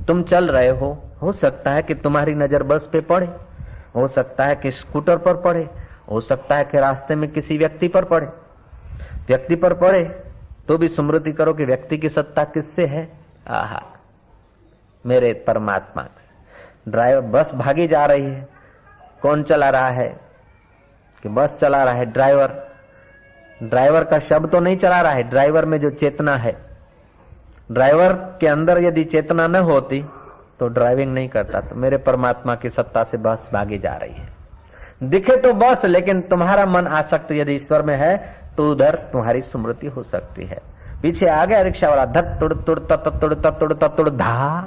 तुम चल रहे हो सकता है कि तुम्हारी नजर बस पे पड़े, हो सकता है कि स्कूटर पर पड़े, हो सकता है कि रास्ते में किसी व्यक्ति पर पड़े। व्यक्ति पर पड़े तो भी स्मृति करो कि व्यक्ति की सत्ता किससे है? आहा, मेरे परमात्मा। ड्राइवर, बस भागी जा रही है, कौन चला रहा है? कि बस चला रहा है ड्राइवर। ड्राइवर का शब्द तो नहीं चला रहा है, ड्राइवर में जो चेतना है। ड्राइवर के अंदर यदि चेतना न होती तो ड्राइविंग नहीं करता। तो मेरे परमात्मा की सत्ता से बस भागी जा रही है। दिखे तो बस, लेकिन तुम्हारा मन आसक्त यदि ईश्वर में है तो उधर तुम्हारी स्मृति हो सकती है। पीछे आ गया रिक्शा वाला, धक तुड़ तुड़ तत्तुड़ तत्तुड़ तत्तुड़ धा,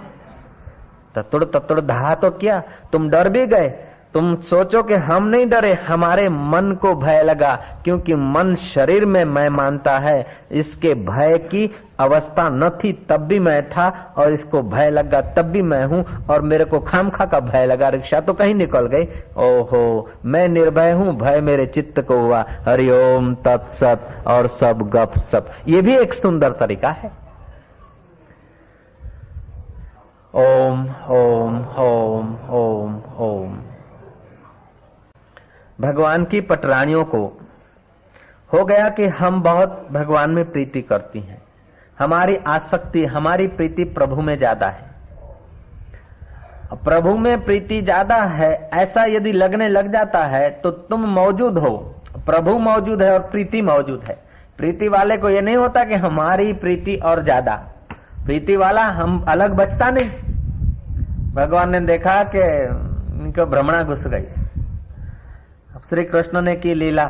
तत्तुड़ तत्तुड़ धा। तो क्या तुम डर भी गए? तुम सोचो कि हम नहीं डरे, हमारे मन को भय लगा, क्योंकि मन शरीर में मैं मानता है। इसके भय की अवस्था न थी तब भी मैं था, और इसको भय लगा तब भी मैं हूं, और मेरे को खामखा का भय लगा। रिक्शा तो कहीं निकल गई। ओहो, मैं निर्भय हूं, भय मेरे चित्त को हुआ। हरिओम तत्सत और सब गप सप। ये भी एक सुंदर तरीका है। ओम ओम ओम ओम ओम। भगवान की पटरानियों को हो गया कि हम बहुत भगवान में प्रीति करती हैं। हमारी आसक्ति, हमारी प्रीति प्रभु में ज्यादा है। प्रभु में प्रीति ज्यादा है ऐसा यदि लगने लग जाता है तो तुम मौजूद हो, प्रभु मौजूद है और प्रीति मौजूद है। प्रीति वाले को यह नहीं होता कि हमारी प्रीति और ज्यादा, प्रीति वाला हम अलग बचता नहीं। भगवान ने देखा कि इनको भ्रमणा घुस गई। श्री कृष्ण ने की लीला,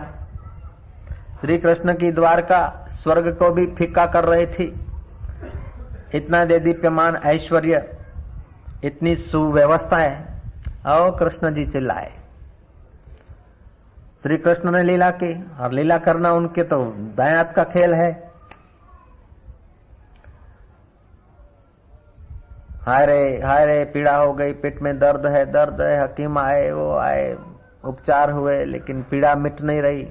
श्री कृष्ण की द्वारका स्वर्ग को भी फीका कर रही थी। इतना दे दीप्यमान ऐश्वर्य, इतनी सुव्यवस्थाएं, और कृष्ण जी चिल्लाए। श्री कृष्ण ने लीला की, और लीला करना उनके तो दायात का खेल है। हाय रे पीड़ा हो गई, पेट में दर्द है। हकीम आए, वो आए, उपचार हुए, लेकिन पीड़ा मिट नहीं रही।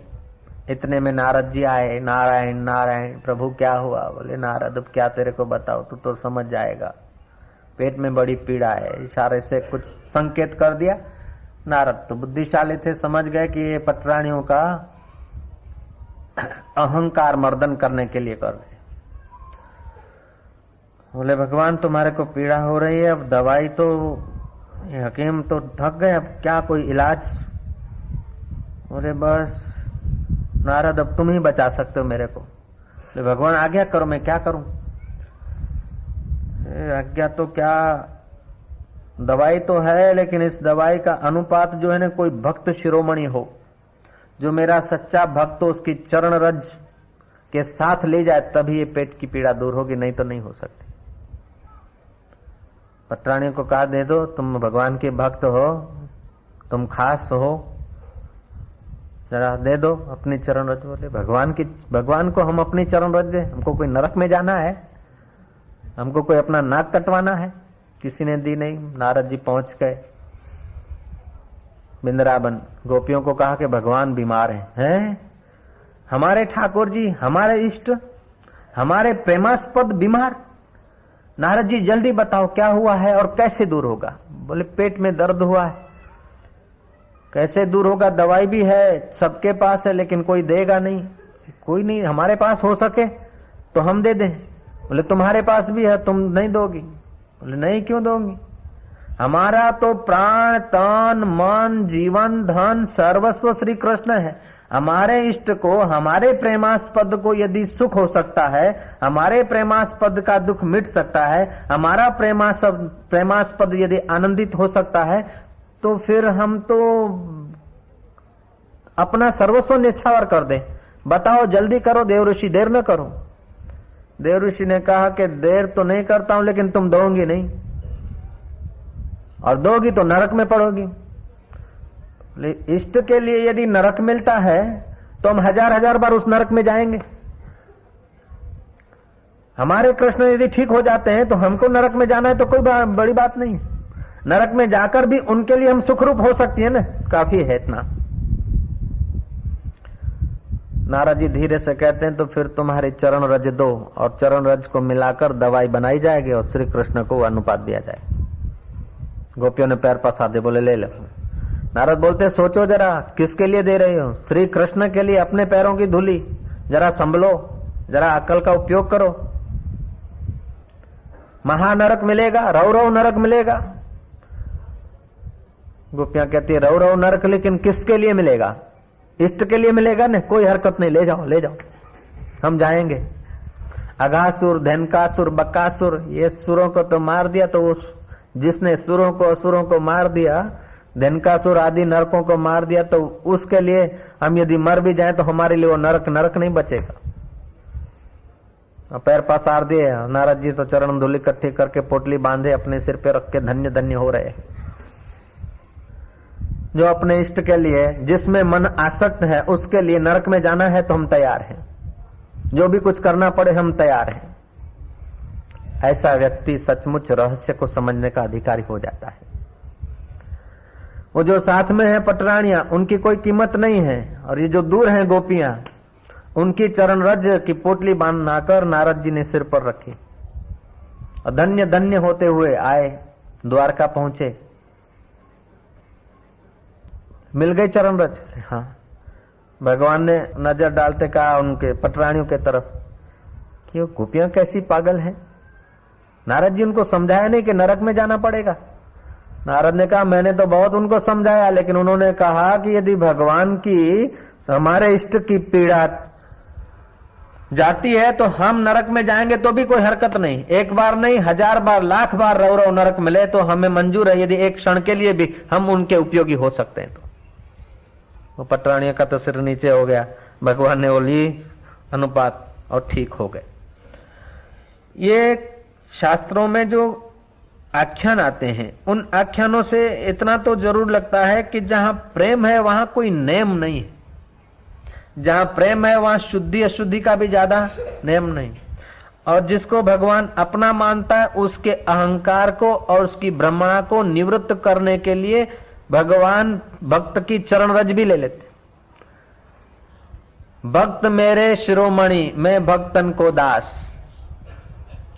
इतने में नारद जी आए। नारायण नारायण, प्रभु क्या हुआ? बोले नारद, अब क्या तेरे को बताओ, तू तो समझ जाएगा। पेट में बड़ी पीड़ा है। इशारे से कुछ संकेत कर दिया। नारद तो बुद्धिशाली थे, समझ गए कि ये पटरानियों का अहंकार मर्दन करने के लिए कर रहे। बोले भगवान, तुम्हारे को पीड़ा हो रही है, अब दवाई तो, हकीम तो थक गए, अब क्या कोई इलाज? बोले बस नारद, अब तुम ही बचा सकते हो मेरे को। बोले भगवान आज्ञा करो, मैं क्या करूं? आज्ञा तो क्या, दवाई तो है, लेकिन इस दवाई का अनुपात जो है ना, कोई भक्त शिरोमणि हो, जो मेरा सच्चा भक्त हो, उसकी चरण रज के साथ ले जाए, तभी ये पेट की पीड़ा दूर होगी, नहीं तो नहीं हो सकती। पटरानी को कहा दे दो, तुम भगवान के भक्त हो, तुम खास हो, जरा दे दो अपनी चरण रज। बोले भगवान को हम अपनी चरण रज दे? हमको कोई नरक में जाना है? हमको कोई अपना नाक कटवाना है? किसी ने दी नहीं। नारद जी पहुंच गए वृंदावन। गोपियों को कहा कि भगवान बीमार हैं? हमारे ठाकुर जी, हमारे इष्ट, हमारे प्रेमास्पद बीमार? नारद जी जल्दी बताओ क्या हुआ है और कैसे दूर होगा? बोले पेट में दर्द हुआ है। कैसे दूर होगा? दवाई भी है, सबके पास है, लेकिन कोई देगा नहीं। कोई नहीं, हमारे पास हो सके तो हम दे दें। बोले तुम्हारे पास भी है, तुम नहीं दोगी? बोले नहीं, क्यों दोगी? हमारा तो प्राण तन मन जीवन धन सर्वस्व श्री कृष्ण है। हमारे इष्ट को, हमारे प्रेमास्पद को यदि सुख हो सकता है, हमारे प्रेमास्पद का दुख मिट सकता है, हमारा प्रेमास्पद यदि आनंदित हो सकता है, तो फिर हम तो अपना सर्वस्व निछावर कर दे। बताओ जल्दी करो देव ऋषि, देर न करो। देव ऋषि ने कहा कि देर तो नहीं करता हूं, लेकिन तुम दोगी नहीं, और दोगी तो नरक में पड़ोगी। इष्ट के लिए यदि नरक मिलता है तो हम हजार बार उस नरक में जाएंगे। हमारे कृष्ण यदि ठीक हो जाते हैं तो हमको नरक में जाना है तो कोई बड़ी बात नहीं। नरक में जाकर भी उनके लिए हम सुखरूप हो सकती है ना, काफी है इतना। नारद जी धीरे से कहते हैं तो फिर तुम्हारी चरण रज दो, और चरण रज को मिलाकर दवाई बनाई जाएगी और श्री कृष्ण को अनुपात दिया जाए। गोपियों ने पैर पसार दे, बोले ले लो। नारद बोलते सोचो जरा, किसके लिए दे रही हो? श्री कृष्ण के लिए अपने पैरों की धूली, जरा संभलो, जरा अकल का उपयोग करो। महानरक मिलेगा, रौ नरक मिलेगा। गोपियां कहती है रौ नरक, लेकिन किसके लिए मिलेगा? इष्ट के लिए मिलेगा ना, कोई हरकत नहीं, ले जाओ ले जाओ, हम जाएंगे। अघासुर, धनकासुर, बकासुर, ये सुरों को तो मार दिया, तो उस जिसने सुरों को असुरों को मार दिया, धनकासुर आदि नरकों को मार दिया, तो उसके लिए हम यदि मर भी जाएं तो हमारे लिए वो नरक नहीं बचेगा। पैर पसार दिए नारद जी, तो चरण धूलि इकट्ठी करके पोटली बांधे, अपने सिर पे रख के धन्य धन्य हो रहे। जो अपने इष्ट के लिए, जिसमें मन आसक्त है, उसके लिए नरक में जाना है तो हम तैयार हैं, जो भी कुछ करना पड़े हम तैयार हैं। ऐसा व्यक्ति सचमुच रहस्य को समझने का अधिकारी हो जाता है। वो जो साथ में है पटरानियां, उनकी कोई कीमत नहीं है, और ये जो दूर हैं गोपियां, उनकी चरण रज की पोटली बांधकर नारद जी ने सिर पर रखी और धन्य धन्य होते हुए आए, द्वारका पहुंचे। मिल गई चरण रज। हाँ, भगवान ने नजर डालते कहा उनके पटरानियों के तरफ कि वो गोपियां कैसी पागल हैं। नारद जी उनको समझाया नहीं कि नरक में जाना पड़ेगा। नारद ने कहा मैंने तो बहुत उनको समझाया, लेकिन उन्होंने कहा कि यदि भगवान की, हमारे इष्ट की पीड़ा जाती है तो हम नरक में जाएंगे तो भी कोई हरकत नहीं। एक बार नहीं, 1000 बार, लाख बार रौ नरक मिले तो हमें मंजूर है, यदि एक क्षण के लिए भी हम उनके उपयोगी हो सकते हैं तो। वो पटरानिया का तो सिर नीचे हो गया। भगवान ने बोली अनुपात और ठीक हो गए। ये शास्त्रों में जो आख्यान आते हैं, उन आख्यानों से इतना तो जरूर लगता है कि जहां प्रेम है वहां कोई नेम नहीं है। जहां प्रेम है वहां शुद्धि अशुद्धि का भी ज्यादा नेम नहीं। और जिसको भगवान अपना मानता है, उसके अहंकार को और उसकी ब्रह्मणा को निवृत्त करने के लिए भगवान भक्त की चरण रज भी ले लेते। भक्त मेरे शिरोमणि, मैं भक्तन को दास।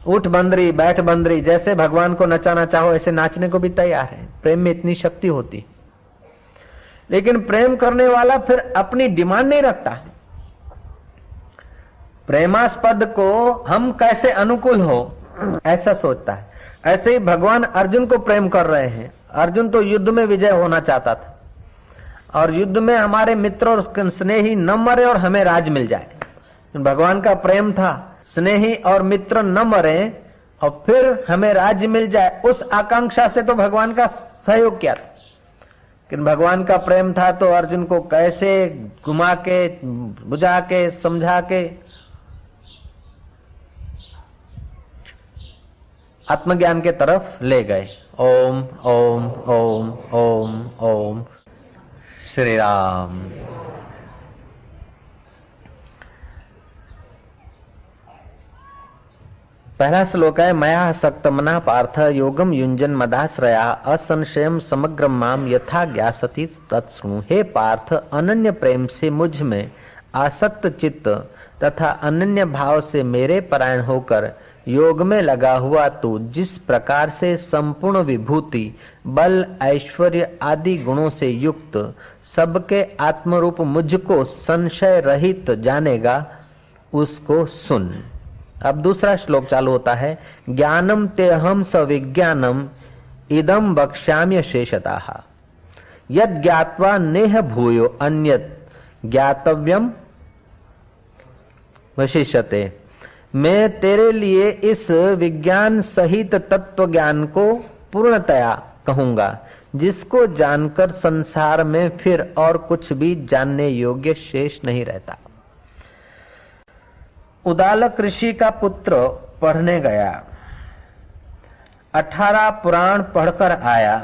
उठ बंदरी बैठ बंदरी, जैसे भगवान को नचाना चाहो ऐसे नाचने को भी तैयार है। प्रेम में इतनी शक्ति होती। लेकिन प्रेम करने वाला फिर अपनी डिमांड नहीं रखता। प्रेमास्पद को हम कैसे अनुकूल हो ऐसा सोचता है। ऐसे ही भगवान अर्जुन को प्रेम कर रहे हैं। अर्जुन तो युद्ध में विजय होना चाहता था, और युद्ध में हमारे मित्र और स्नेही न मरे और हमें राज मिल जाए। भगवान का प्रेम था, स्नेही और मित्र न मरे और फिर हमें राज्य मिल जाए, उस आकांक्षा से तो भगवान का सहयोग किया था। लेकिन भगवान का प्रेम था तो अर्जुन को कैसे घुमा के, बुझा के, समझा के आत्मज्ञान के तरफ ले गए। ओम ओम ओम ओम ओम श्री राम। पहला श्लोक है, मया सक्तमना पार्थ योगम युंजन मदाश्रया असंशयम समग्र माम यथा ज्ञासति तत्सृणु। हे पार्थ, अनन्य प्रेम से मुझ में आसक्त चित्त तथा अनन्य भाव से मेरे परायण होकर योग में लगा हुआ तू जिस प्रकार से संपूर्ण विभूति, बल, ऐश्वर्य आदि गुणों से युक्त सबके आत्मरूप मुझको संशय रहित जानेगा, उसको सुन। अब दूसरा श्लोक चालू होता है, ज्ञानम तेहम सविज्ञानम इदम वक्ष्याम्य शेषतः यद ज्ञात्वा नेह भूयो अन्यत ज्ञातव्यम वशिष्यते। मैं तेरे लिए इस विज्ञान सहित तत्व ज्ञान को पूर्णतया कहूंगा, जिसको जानकर संसार में फिर और कुछ भी जानने योग्य शेष नहीं रहता। उदालक ऋषि का पुत्र पढ़ने गया, 18 पुराण पढ़कर आया,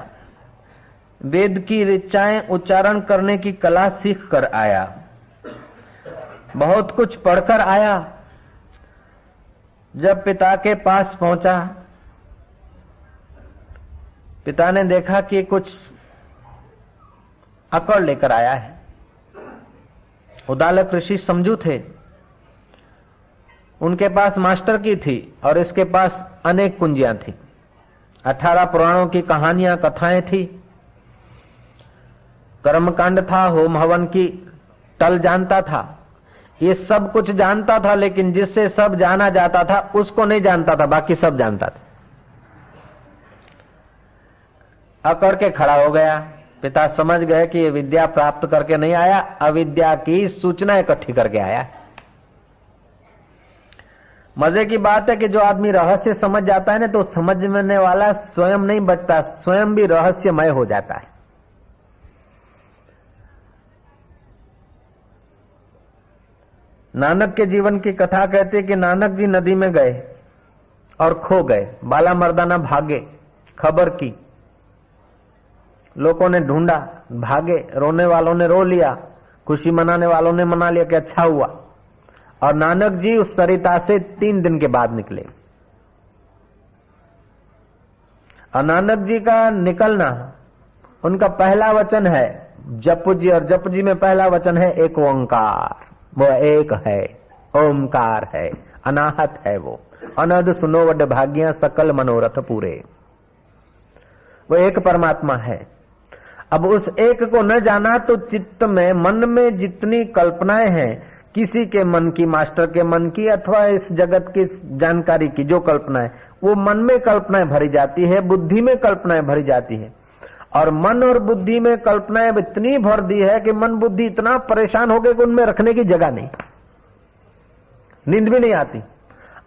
वेद की ऋचाएं उच्चारण करने की कला सीख कर आया, बहुत कुछ पढ़कर आया। जब पिता के पास पहुंचा, पिता ने देखा कि कुछ अकड़ लेकर आया है, उदालक ऋषि समझू थे, उनके पास मास्टर की थी और इसके पास अनेक कुंजियां थी। 18 पुराणों की कहानियां, कथाएं थी, कर्मकांड था, होम हवन की टल जानता था, ये सब कुछ जानता था, लेकिन जिससे सब जाना जाता था उसको नहीं जानता था, बाकी सब जानता था। अकड़ के खड़ा हो गया। पिता समझ गए कि ये विद्या प्राप्त करके नहीं आया, अविद्या की सूचना इकट्ठी करके आया। मजे की बात है कि जो आदमी रहस्य समझ जाता है ना, तो समझने वाला स्वयं नहीं बचता, स्वयं भी रहस्यमय हो जाता है। नानक के जीवन की कथा कहते कि नानक जी नदी में गए और खो गए। बाला मर्दाना भागे, खबर की, लोगों ने ढूंढा, भागे, रोने वालों ने रो लिया, खुशी मनाने वालों ने मना लिया कि अच्छा हुआ। और नानक जी उस सरिता से 3 दिन के बाद निकले। और नानक जी का निकलना, उनका पहला वचन है जप जी, और जप जी में पहला वचन है एक ओंकार। वो एक है, ओमकार है, अनाहत है, वो अनद सुनो वड भाग्या सकल मनोरथ पूरे। वो एक परमात्मा है। अब उस एक को न जाना तो चित्त में, मन में जितनी कल्पनाएं हैं, किसी के मन की, मास्टर के मन की, अथवा इस जगत की जानकारी की जो कल्पनाएं, वो मन में कल्पनाएं भरी जाती है, बुद्धि में कल्पनाएं भरी जाती है। और मन और बुद्धि में कल्पनाएं इतनी भर दी है कि मन बुद्धि इतना परेशान हो गए कि उनमें रखने की जगह नहीं, नींद भी नहीं आती।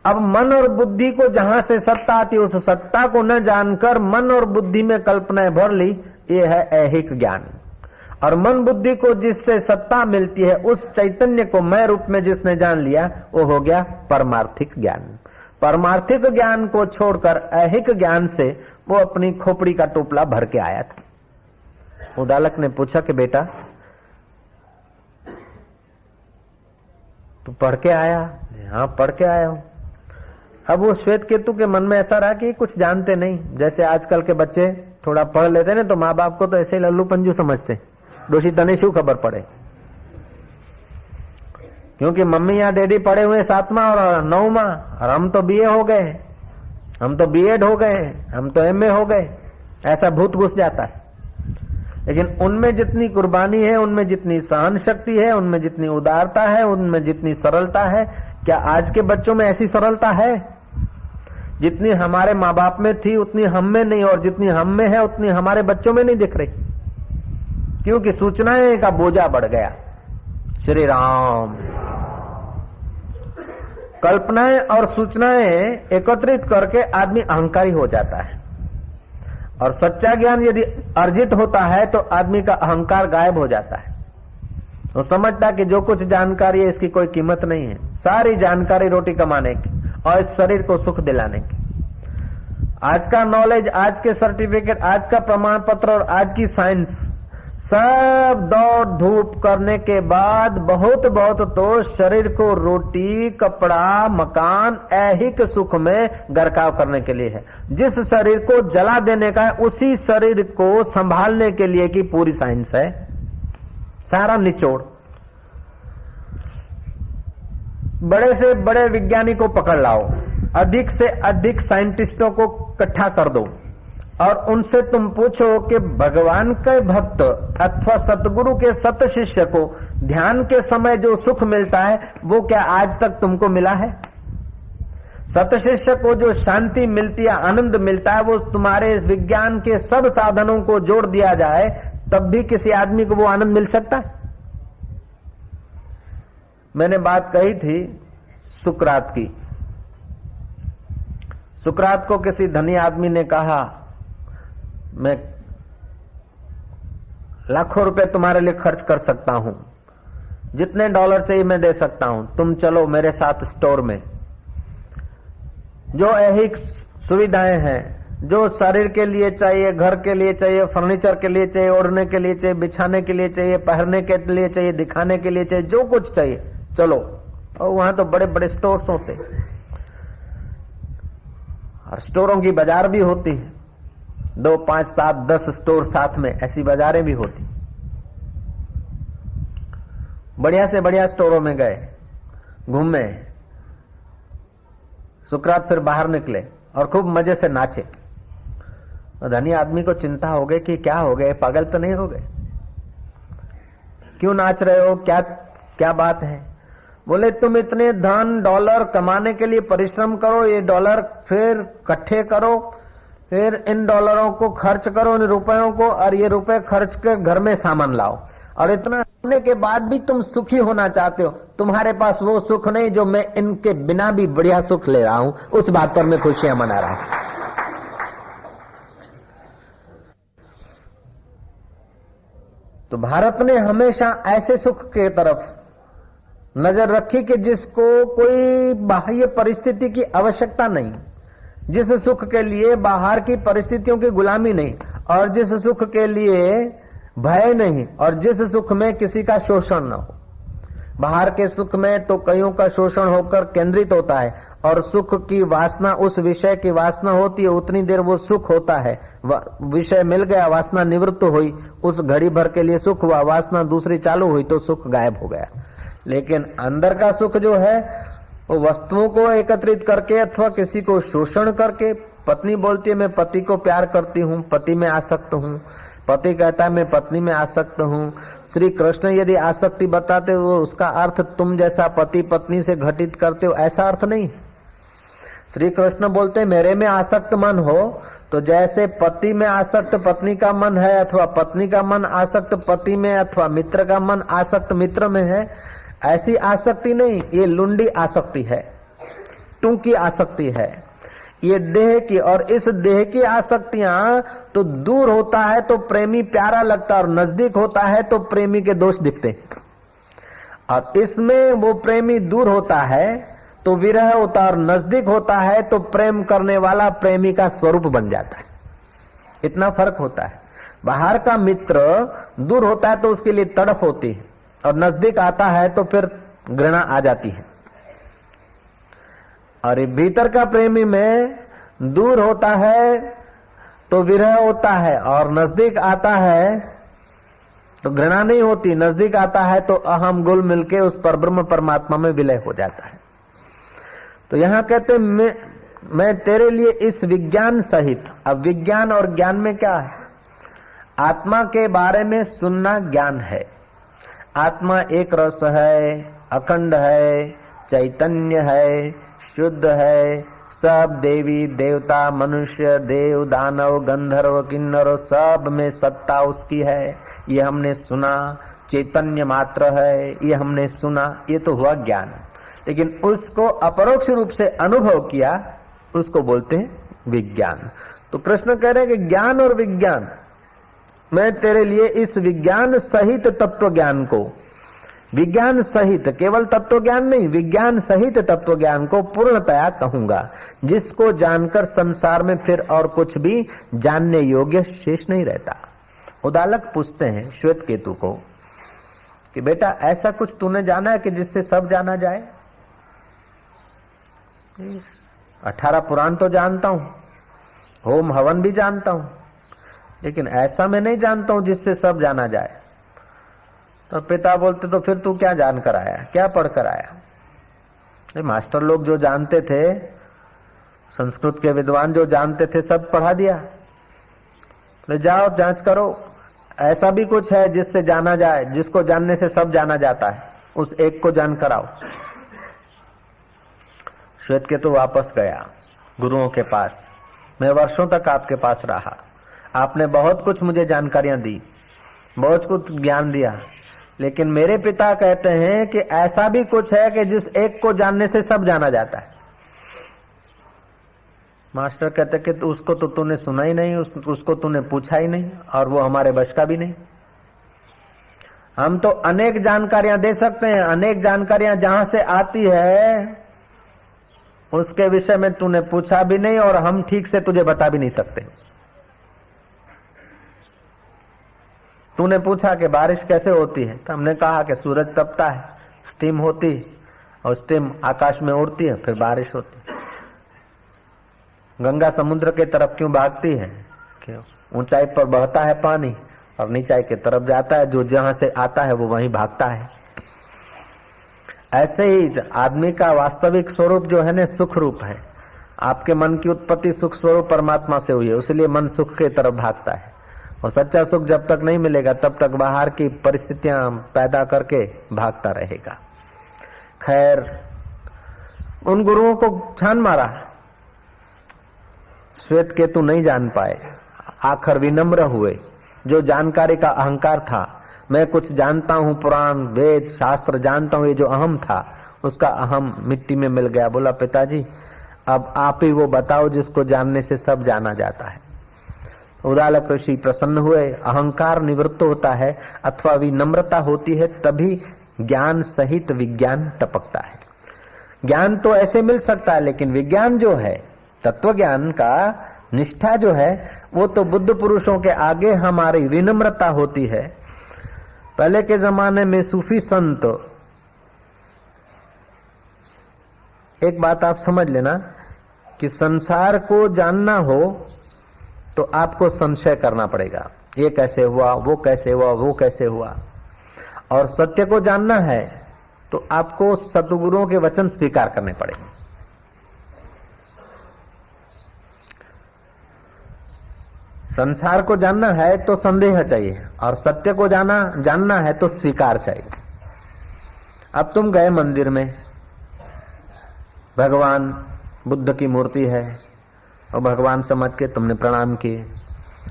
अब मन और बुद्धि को जहां से सत्ता आती है, उस सत्ता को न जानकर मन और बुद्धि में कल्पनाएं भर ली, ये है ऐहिक ज्ञान। और मन बुद्धि को जिससे सत्ता मिलती है, उस चैतन्य को मैं रूप में जिसने जान लिया, वो हो गया परमार्थिक ज्ञान। परमार्थिक ज्ञान को छोड़कर ऐहिक ज्ञान से वो अपनी खोपड़ी का टोपला भर के आया था। उदालक ने पूछा कि बेटा तू पढ़ के आया? हाँ पढ़ के आया हूं। अब वो श्वेत केतु के मन में ऐसा रहा कि कुछ जानते नहीं। जैसे आजकल के बच्चे थोड़ा पढ़ लेते ना, तो माँ बाप को तो ऐसे ही लल्लू पंजू समझते, डोशी तने शू खबर पड़े, क्योंकि मम्मी या डैडी पढ़े हुए 7वां और 9वां, और हम तो बीए हो गए, हम तो बीएड हो गए, हम तो एमए हो गए, ऐसा भूत घुस जाता है। लेकिन उनमें जितनी कुर्बानी है, उनमें जितनी सहन शक्ति है, उनमें जितनी उदारता है, उनमें जितनी सरलता है, क्या आज के बच्चों में ऐसी सरलता है? जितनी हमारे माँ बाप में थी उतनी हम में नहीं, और जितनी हम में है उतनी हमारे बच्चों में नहीं दिख रही, क्योंकि सूचनाएं का बोझा बढ़ गया। श्री राम। कल्पनाएं और सूचनाएं एकत्रित करके आदमी अहंकारी हो जाता है, और सच्चा ज्ञान यदि अर्जित होता है तो आदमी का अहंकार गायब हो जाता है। तो समझता कि जो कुछ जानकारी है इसकी कोई कीमत नहीं है, सारी जानकारी रोटी कमाने की और इस शरीर को सुख दिलाने की। आज का नॉलेज, आज के सर्टिफिकेट, आज का प्रमाण पत्र और आज की साइंस सब दौड़ धूप करने के बाद बहुत बहुत तो शरीर को रोटी, कपड़ा, मकान, ऐहिक सुख में गरकाव करने के लिए है। जिस शरीर को जला देने का है उसी शरीर को संभालने के लिए की पूरी साइंस है, सारा निचोड़। बड़े से बड़े विज्ञानी को पकड़ लाओ, अधिक से अधिक साइंटिस्टों को इकट्ठा कर दो और उनसे तुम पूछो कि भगवान के भक्त अथवा सतगुरु के सत शिष्य को ध्यान के समय जो सुख मिलता है वो क्या आज तक तुमको मिला है? सत शिष्य को जो शांति मिलती है, आनंद मिलता है, वो तुम्हारे इस विज्ञान के सब साधनों को जोड़ दिया जाए तब भी किसी आदमी को वो आनंद मिल सकता है? मैंने बात कही थी सुकरात की। सुकरात को किसी धनी आदमी ने कहा, मैं लाखों रुपए तुम्हारे लिए खर्च कर सकता हूं, जितने डॉलर चाहिए मैं दे सकता हूं, तुम चलो मेरे साथ स्टोर में। जो ऐहिक सुविधाएं हैं, जो शरीर के लिए चाहिए, घर के लिए चाहिए, फर्नीचर के लिए चाहिए, ओढ़ने के लिए चाहिए, बिछाने के लिए चाहिए, पहनने के लिए चाहिए, दिखाने के लिए चाहिए, जो कुछ चाहिए चलो। और वहां तो बड़े बड़े स्टोर्स होते, और स्टोरों की बाजार भी होती है, 2, 5, 7, 10 स्टोर साथ में, ऐसी बाजारें भी होती। बढ़िया से बढ़िया स्टोरों में गए, घूमे, सुकरात फिर बाहर निकले और खूब मजे से नाचे। धनी आदमी को चिंता हो गई कि क्या हो गए, पागल तो नहीं हो गए, क्यों नाच रहे हो, क्या क्या बात है? बोले तुम इतने धन डॉलर कमाने के लिए परिश्रम करो, ये डॉलर फिर इकट्ठे करो, फिर इन डॉलरों को खर्च करो, इन रुपयों को, और ये रुपए खर्च कर घर में सामान लाओ, और इतना होने के बाद भी तुम सुखी होना चाहते हो। तुम्हारे पास वो सुख नहीं जो मैं इनके बिना भी बढ़िया सुख ले रहा हूं, उस बात पर मैं खुशियां मना रहा हूं। तो भारत ने हमेशा ऐसे सुख के तरफ नजर रखी कि जिसको कोई बाह्य परिस्थिति की आवश्यकता नहीं, जिस सुख के लिए बाहर की परिस्थितियों की गुलामी नहीं, और जिस सुख के लिए भय नहीं, और जिस सुख में किसी का शोषण न हो। बाहर के सुख में तो कईयों का शोषण होकर केंद्रित होता है, और सुख की वासना, उस विषय की वासना होती है, उतनी देर वो सुख होता है। विषय मिल गया, वासना निवृत्त हुई, उस घड़ी भर के लिए सुख हुआ, वासना दूसरी चालू हुई तो सुख गायब हो गया। लेकिन अंदर का सुख जो है वो वस्तुओं को एकत्रित करके अथवा किसी को शोषण करके, पत्नी बोलती है मैं पति को प्यार करती हूँ, पति में आसक्त हूँ, पति कहता है मैं पत्नी में आसक्त हूँ। श्री कृष्ण यदि आसक्ति बताते हो उसका अर्थ तुम जैसा पति पत्नी से घटित करते हो, ऐसा अर्थ नहीं। श्री कृष्ण बोलते मेरे में आसक्त मन हो, तो जैसे पति में आसक्त पत्नी का मन है, अथवा पत्नी का मन आसक्त पति में, अथवा मित्र का मन आसक्त मित्र में है, ऐसी आसक्ति नहीं, ये लुंडी आसक्ति है, टूंकी आसक्ति है ये देह की। और इस देह की आसक्तियां तो दूर होता है तो प्रेमी प्यारा लगता है, और नजदीक होता है तो प्रेमी के दोष दिखते। और इसमें वो प्रेमी दूर होता है तो विरह होता है, और नजदीक होता है तो प्रेम करने वाला प्रेमी का स्वरूप बन जाता है। इतना फर्क होता है। बाहर का मित्र दूर होता है तो उसके लिए तड़फ होती है, और नजदीक आता है तो फिर घृणा आ जाती है। और भीतर का प्रेमी में दूर होता है तो विरह होता है, और नजदीक आता है तो घृणा नहीं होती, नजदीक आता है तो अहम गुल मिलके उस परब्रह्म परमात्मा में विलय हो जाता है। तो यहां कहते मैं तेरे लिए इस विज्ञान सहित, अब विज्ञान और ज्ञान में क्या है? आत्मा के बारे में सुनना ज्ञान है। आत्मा एक रस है, अखंड है, चैतन्य है, शुद्ध है, सब देवी देवता मनुष्य देव दानव गंधर्व किन्नर सब में सत्ता उसकी है, ये हमने सुना। चैतन्य मात्र है, ये हमने सुना, ये तो हुआ ज्ञान। लेकिन उसको अपरोक्ष रूप से अनुभव किया, उसको बोलते हैं विज्ञान। तो कृष्ण कह रहे हैं कि ज्ञान और विज्ञान, मैं तेरे लिए इस विज्ञान सहित तत्व ज्ञान को, विज्ञान सहित, केवल तत्व ज्ञान नहीं, विज्ञान सहित तत्व ज्ञान को पूर्णतया कहूंगा, जिसको जानकर संसार में फिर और कुछ भी जानने योग्य शेष नहीं रहता। उदालक पूछते हैं श्वेत केतु को कि बेटा ऐसा कुछ तूने जाना है कि जिससे सब जाना जाए? 18 पुराण तो जानता हूं, होम हवन भी जानता हूं, लेकिन ऐसा मैं नहीं जानता हूं जिससे सब जाना जाए। तो पिता बोलते तो फिर तू क्या जान कर आया, क्या पढ़ कर आया? मास्टर लोग जो जानते थे, संस्कृत के विद्वान जो जानते थे, सब पढ़ा दिया। तो जाओ जांच करो, ऐसा भी कुछ है जिससे जाना जाए, जिसको जानने से सब जाना जाता है, उस एक को जान कर आओ। श्वेत केतु वापस गया गुरुओं के पास। मैं वर्षों तक आपके पास रहा, आपने बहुत कुछ मुझे जानकारियां दी, बहुत कुछ ज्ञान दिया, लेकिन मेरे पिता कहते हैं कि ऐसा भी कुछ है कि जिस एक को जानने से सब जाना जाता है। मास्टर कहते कि उसको तो तूने सुना ही नहीं, उसको तूने पूछा ही नहीं, और वो हमारे बश का भी नहीं। हम तो अनेक जानकारियां दे सकते हैं, अनेक जानकारियां जहां से आती है उसके विषय में तूने पूछा भी नहीं, और हम ठीक से तुझे बता भी नहीं सकते। तूने पूछा कि बारिश कैसे होती है, तो हमने कहा कि सूरज तपता है, स्टीम होती है, और स्टीम आकाश में उड़ती है, फिर बारिश होती है। गंगा समुद्र के तरफ क्यों भागती है? क्यों? ऊंचाई पर बहता है पानी और नीचाई की तरफ जाता है, जो जहां से आता है वो वहीं भागता है। ऐसे ही आदमी का वास्तविक स्वरूप जो है ना सुख रूप है। आपके मन की उत्पत्ति सुख स्वरूप परमात्मा से हुई है, इसलिए मन सुख की तरफ भागता है। और सच्चा सुख जब तक नहीं मिलेगा तब तक बाहर की परिस्थितियां पैदा करके भागता रहेगा। खैर, उन गुरुओं को छान मारा, श्वेत केतु नहीं जान पाए, आखिर विनम्र हुए। जो जानकारी का अहंकार था, मैं कुछ जानता हूं, पुराण वेद शास्त्र जानता हूं, ये जो अहम था उसका अहम मिट्टी में मिल गया। बोला पिताजी अब आप ही वो बताओ जिसको जानने से सब जाना जाता है। उदालक ऋषि प्रसन्न हुए। अहंकार निवृत्त होता है अथवा विनम्रता होती है, तभी ज्ञान सहित विज्ञान टपकता है। ज्ञान तो ऐसे मिल सकता है, लेकिन विज्ञान जो है, तत्व ज्ञान का निष्ठा जो है, वो तो बुद्ध पुरुषों के आगे हमारी विनम्रता होती है। पहले के जमाने में सूफी संत, एक बात आप समझ लेना कि संसार को जानना हो तो आपको संशय करना पड़ेगा, ये कैसे हुआ, वो कैसे हुआ, वो कैसे हुआ। और सत्य को जानना है तो आपको सतगुरुओं के वचन स्वीकार करने पड़ेंगे। संसार को जानना है तो संदेह चाहिए, और सत्य को जानना है तो स्वीकार चाहिए। अब तुम गए मंदिर में, भगवान बुद्ध की मूर्ति है और भगवान समझ के तुमने प्रणाम किए।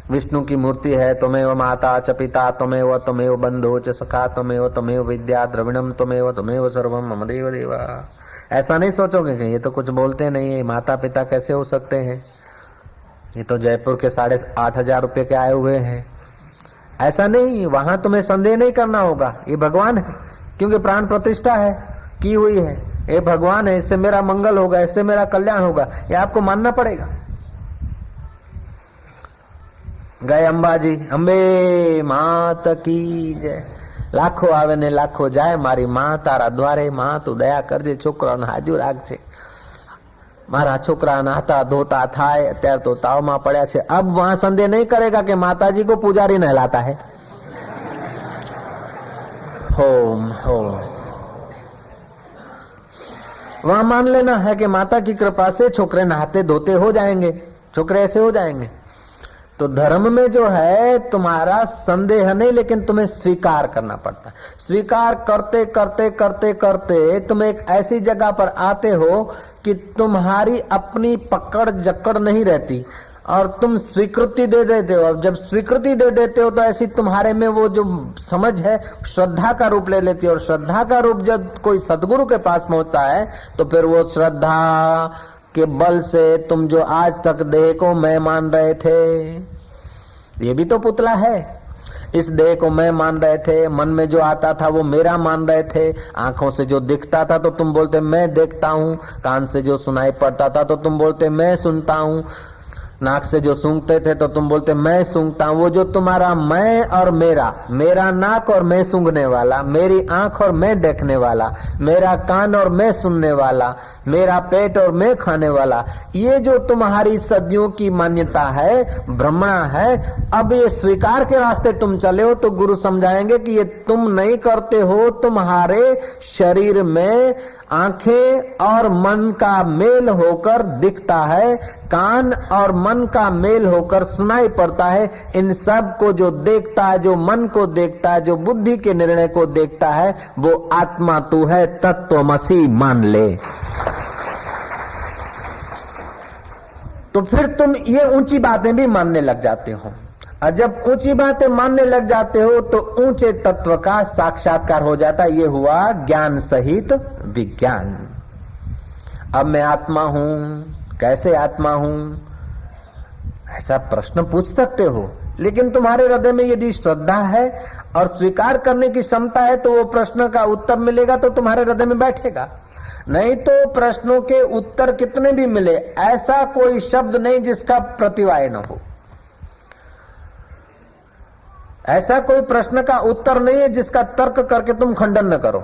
विष्णु की मूर्ति है, तुम्हें माता च पिता तुम्हें बंधु च सखा तुम्हें विद्या द्रविणम तुम्हें सर्वम मम देव देवा। ऐसा नहीं सोचोगे कि ये तो कुछ बोलते नहीं है, माता पिता कैसे हो सकते हैं, ये तो जयपुर के 8,500 रुपए के आए हुए हैं। ऐसा नहीं, वहां तुम्हें संदेह नहीं करना होगा, ये भगवान है, क्योंकि प्राण प्रतिष्ठा है की हुई है, ये भगवान है, इससे मेरा मंगल होगा, इससे मेरा कल्याण होगा, ये आपको मानना पड़ेगा। गए अंबाजी, अंबे मात की जय, लाखो आवे ने लाखो जाए, मारी मां तारा द्वारे, मां तू दया करजे, છોકરાને હાજુ રાખજે। मारा छोकरा नहाता धोता थाय, અત્યારે तो તાવમાં પડ્યા છે। अब वहां संदेह नहीं करेगा कि माताजी को पुजारी नहलाता है। होम होम, वहां मान लेना है कि माता की कृपा से छोकरे नहाते धोते हो जाएंगे, छोकरे ऐसे हो जाएंगे। तो धर्म में जो है तुम्हारा संदेह नहीं, लेकिन तुम्हें स्वीकार करना पड़ता है। स्वीकार करते करते करते करते तुम एक ऐसी जगह पर आते हो कि तुम्हारी अपनी पकड़ जकड़ नहीं रहती और तुम स्वीकृति दे देते हो। अब जब स्वीकृति दे देते हो तो ऐसी तुम्हारे में वो जो समझ है श्रद्धा का रूप ले लेती है, और श्रद्धा का रूप जब कोई सदगुरु के पास पहुंचता है तो फिर वो श्रद्धा के बल से तुम जो आज तक देह को मैं मान रहे थे, ये भी तो पुतला है, इस देह को मैं मान रहे थे, मन में जो आता था वो मेरा मान रहे थे, आंखों से जो दिखता था तो तुम बोलते मैं देखता हूं, कान से जो सुनाई पड़ता था तो तुम बोलते मैं सुनता हूं, नाक से जो सूंघते थे तो तुम बोलते मैं सूंघता हूं। वो जो तुम्हारा मैं और मेरा नाक और मैं सूंघने वाला, मेरी आंख और मैं देखने वाला, मेरा कान और मैं सुनने वाला, मेरा पेट और मैं खाने वाला, ये जो तुम्हारी सदियों की मान्यता है, भ्रमणा है, अब ये स्वीकार के रास्ते तुम चले हो तो गुरु समझाएंगे कि ये तुम नहीं करते हो, तुम्हारे शरीर में आंखें और मन का मेल होकर दिखता है, कान और मन का मेल होकर सुनाई पड़ता है। इन सब को जो देखता है, जो मन को देखता है, जो बुद्धि के निर्णय को देखता है, वो आत्मा तू है, तत्वमसि मान ले। तो फिर तुम ये ऊंची बातें भी मानने लग जाते हो, और जब ऊंची बातें मानने लग जाते हो तो ऊंचे तत्व का साक्षात्कार हो जाता है। ये हुआ ज्ञान सहित विज्ञान। अब मैं आत्मा हूं, कैसे आत्मा हूं, ऐसा प्रश्न पूछ सकते हो, लेकिन तुम्हारे हृदय में यदि श्रद्धा है और स्वीकार करने की क्षमता है तो वो प्रश्न का उत्तर मिलेगा तो तुम्हारे हृदय में बैठेगा। नहीं तो प्रश्नों के उत्तर कितने भी मिले, ऐसा कोई शब्द नहीं जिसका प्रतिवाय न हो, ऐसा कोई प्रश्न का उत्तर नहीं है जिसका तर्क करके तुम खंडन न करो।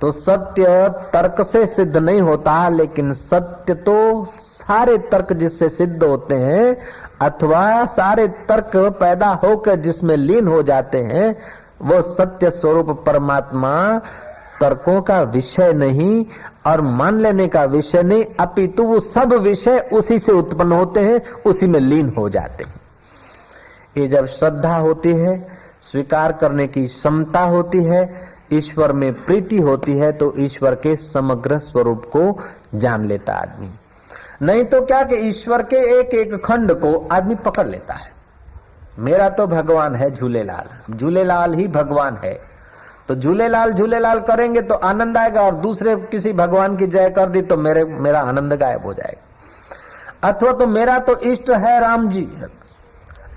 तो सत्य तर्क से सिद्ध नहीं होता, लेकिन सत्य तो सारे तर्क जिससे सिद्ध होते हैं अथवा सारे तर्क पैदा होकर जिसमें लीन हो जाते हैं, वो सत्य स्वरूप परमात्मा तर्कों का विषय नहीं और मान लेने का विषय नहीं, अपितु वो सब विषय उसी से उत्पन्न होते हैं, उसी में लीन हो जाते हैं। ये जब श्रद्धा होती है, स्वीकार करने की क्षमता होती है, ईश्वर में प्रीति होती है, तो ईश्वर के समग्र स्वरूप को जान लेता आदमी। नहीं तो क्या कि ईश्वर के एक एक खंड को आदमी पकड़ लेता है। मेरा तो भगवान है झूलेलाल, झूलेलाल ही भगवान है, तो झूलेलाल झूलेलाल करेंगे तो आनंद आएगा, और दूसरे किसी भगवान की जय कर दी तो मेरा आनंद गायब हो जाएगा। अथवा तो मेरा तो इष्ट है राम जी,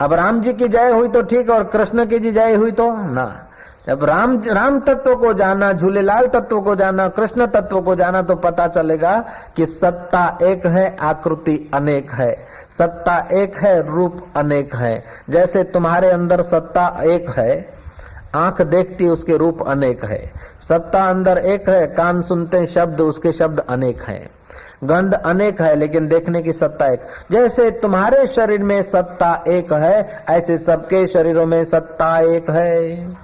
अब राम जी की जय हुई तो ठीक, और कृष्ण की जी जय हुई तो ना। जब राम तत्व को जाना, झूलेलाल तत्व को जाना, कृष्ण तत्व को जाना, तो पता चलेगा कि सत्ता एक है, आकृति अनेक है। सत्ता एक है, रूप अनेक है। जैसे तुम्हारे अंदर सत्ता एक है, आंख देखती उसके रूप अनेक है। सत्ता अंदर एक है, कान सुनते शब्द, उसके शब्द अनेक हैं। गंध अनेक है, लेकिन देखने की सत्ता एक। जैसे तुम्हारे शरीर में सत्ता एक है, ऐसे सबके शरीरों में सत्ता एक है।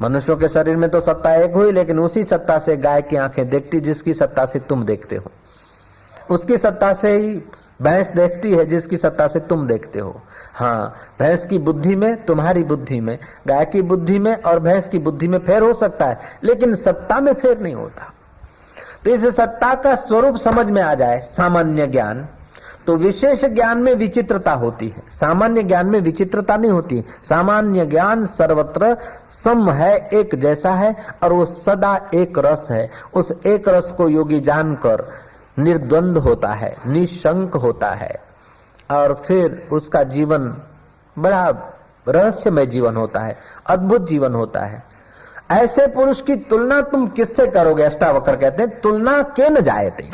मनुष्यों के शरीर में तो सत्ता एक हुई, लेकिन उसी सत्ता से गाय की आंखें देखती जिसकी सत्ता से तुम देखते हो, उसकी सत्ता से ही भैंस देखती है जिसकी सत्ता से तुम देखते हो। हाँ, भैंस की बुद्धि में, तुम्हारी बुद्धि में, गाय की बुद्धि में और भैंस की बुद्धि में फेर हो सकता है, लेकिन सत्ता में फेर नहीं होता। तो इस सत्ता का स्वरूप समझ में आ जाए, सामान्य ज्ञान, तो विशेष ज्ञान में विचित्रता होती है, सामान्य ज्ञान में विचित्रता नहीं होती। सामान्य ज्ञान सर्वत्र सम है, एक जैसा है, और वो सदा एक रस है। उस एक रस को योगी जानकर निर्द्वंद होता है, निशंक होता है, और फिर उसका जीवन बड़ा रहस्यमय जीवन होता है, अद्भुत जीवन होता है। ऐसे पुरुष की तुलना तुम किससे करोगे? अष्टावक्र कहते हैं तुलना के न जायते।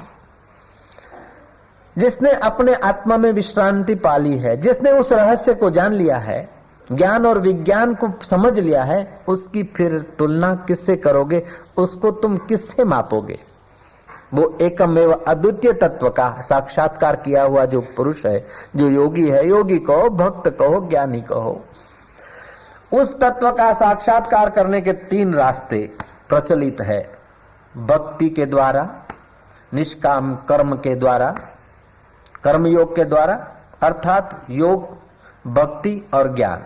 जिसने अपने आत्मा में विश्रांति पाली है, जिसने उस रहस्य को जान लिया है, ज्ञान और विज्ञान को समझ लिया है, उसकी फिर तुलना किससे करोगे? उसको तुम किससे मापोगे? वो एकमेव अद्वितीय तत्व का साक्षात्कार किया हुआ जो पुरुष है, जो योगी है, योगी कहो, भक्त कहो, ज्ञानी कहो, उस तत्व का साक्षात्कार करने के 3 रास्ते प्रचलित है। भक्ति के द्वारा, निष्काम कर्म के द्वारा, कर्म योग के द्वारा, अर्थात योग, भक्ति और ज्ञान।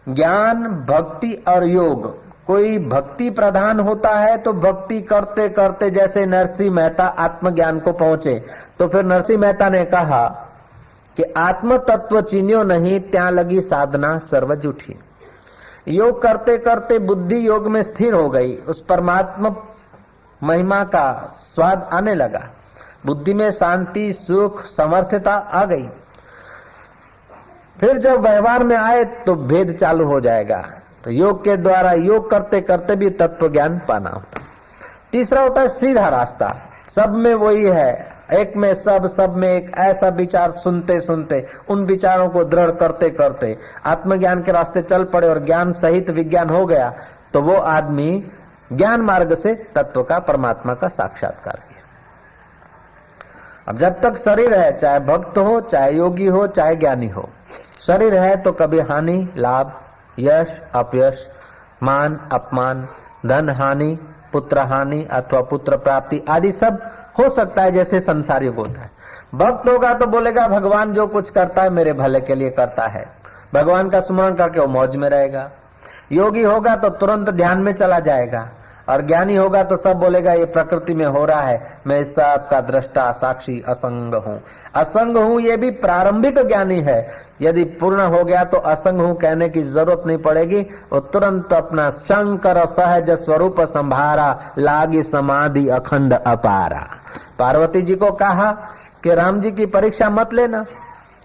ज्ञान, भक्ति और योग। कोई भक्ति प्रधान होता है तो भक्ति करते करते, जैसे नरसिंह मेहता आत्मज्ञान को पहुंचे, तो फिर नरसिंह मेहता ने कहा कि आत्म तत्व चीन्यो नहीं, त्या लगी साधना सर्व जूठी। योग करते करते बुद्धि योग में स्थिर हो गई, उस परमात्मा महिमा का स्वाद आने लगा, बुद्धि में शांति, सुख, समर्थता आ गई। फिर जब व्यवहार में आए तो भेद चालू हो जाएगा। तो योग के द्वारा, योग करते करते भी तत्व ज्ञान पाना होता। तीसरा होता है सीधा रास्ता, सब में वही है, एक में सब, सब में एक, ऐसा विचार सुनते सुनते, उन विचारों को दृढ़ करते करते आत्मज्ञान के रास्ते चल पड़े और ज्ञान सहित विज्ञान हो गया, तो वो आदमी ज्ञान मार्ग से तत्व का, परमात्मा का साक्षात्कार किया। अब जब तक शरीर है, चाहे भक्त हो, चाहे योगी हो, चाहे ज्ञानी हो, शरीर है तो कभी हानि, लाभ, यश, अपयश, मान, अपमान, धन हानि, पुत्र हानि अथवा पुत्र प्राप्ति आदि सब हो सकता है, जैसे संसारी होता है। भक्त होगा तो बोलेगा भगवान जो कुछ करता है मेरे भले के लिए करता है, भगवान का स्मरण करके वो मौज में रहेगा। योगी होगा तो तुरंत ध्यान में चला जाएगा, और ज्ञानी होगा तो सब बोलेगा ये प्रकृति में हो रहा है, मैं सब का दृष्टा, साक्षी, असंग हूँ। असंग हूँ ये भी प्रारंभिक ज्ञानी है, यदि पूर्ण हो गया तो असंग हूँ कहने की जरूरत नहीं पड़ेगी, वो तुरंत अपना शंकर सहज स्वरूप संभारा, लागी समाधि अखंड अपारा। पार्वती जी को कहा कि राम जी की परीक्षा मत लेना,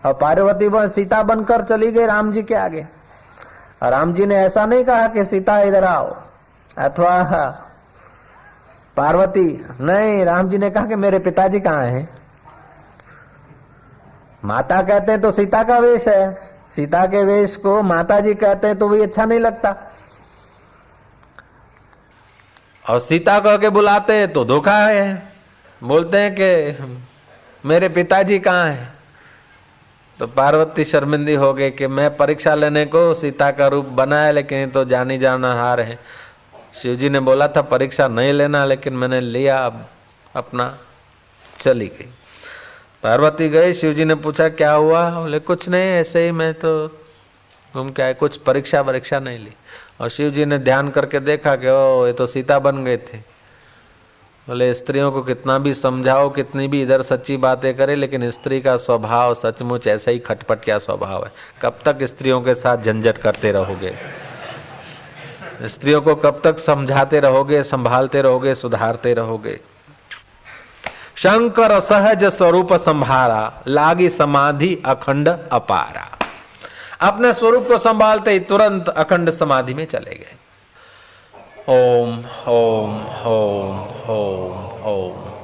और पार्वती वह सीता बनकर चली गई राम जी के आगे। और राम जी ने ऐसा नहीं कहा कि सीता इधर आओ, अथवा पार्वती, नहीं, राम जी ने कहा कि मेरे पिताजी कहाँ हैं। माता कहते हैं तो सीता का वेश है, सीता के वेश को माता जी कहते हैं तो भी अच्छा नहीं लगता, और सीता कह के बुलाते हैं तो धोखा है, बोलते हैं कि मेरे पिताजी कहाँ हैं। तो पार्वती शर्मिंदी हो गई कि मैं परीक्षा लेने को सीता का रूप बनाया, लेकिन तो जानी जाना हार है। शिव जी ने बोला था परीक्षा नहीं लेना, लेकिन मैंने लिया, अब अपना चली गई। पार्वती गई, शिव जी ने पूछा क्या हुआ? बोले कुछ नहीं, ऐसे ही मैं तो घूम के आए, कुछ परीक्षा नहीं ली। और शिव जी ने ध्यान करके देखा कि ओ ये तो सीता बन गए थे। बोले स्त्रियों को कितना भी समझाओ, कितनी भी इधर सच्ची बातें करे, लेकिन स्त्री का स्वभाव सचमुच ऐसा ही खटपटिया स्वभाव है। कब तक स्त्रियों के साथ झंझट करते रहोगे? स्त्रियों को कब तक समझाते रहोगे, संभालते रहोगे, सुधारते रहोगे? शंकर सहज स्वरूप संभारा, लागी समाधि अखंड अपारा। अपने स्वरूप को संभालते ही तुरंत अखंड समाधि में चले गए। ओम ओम ओम ओम ओम।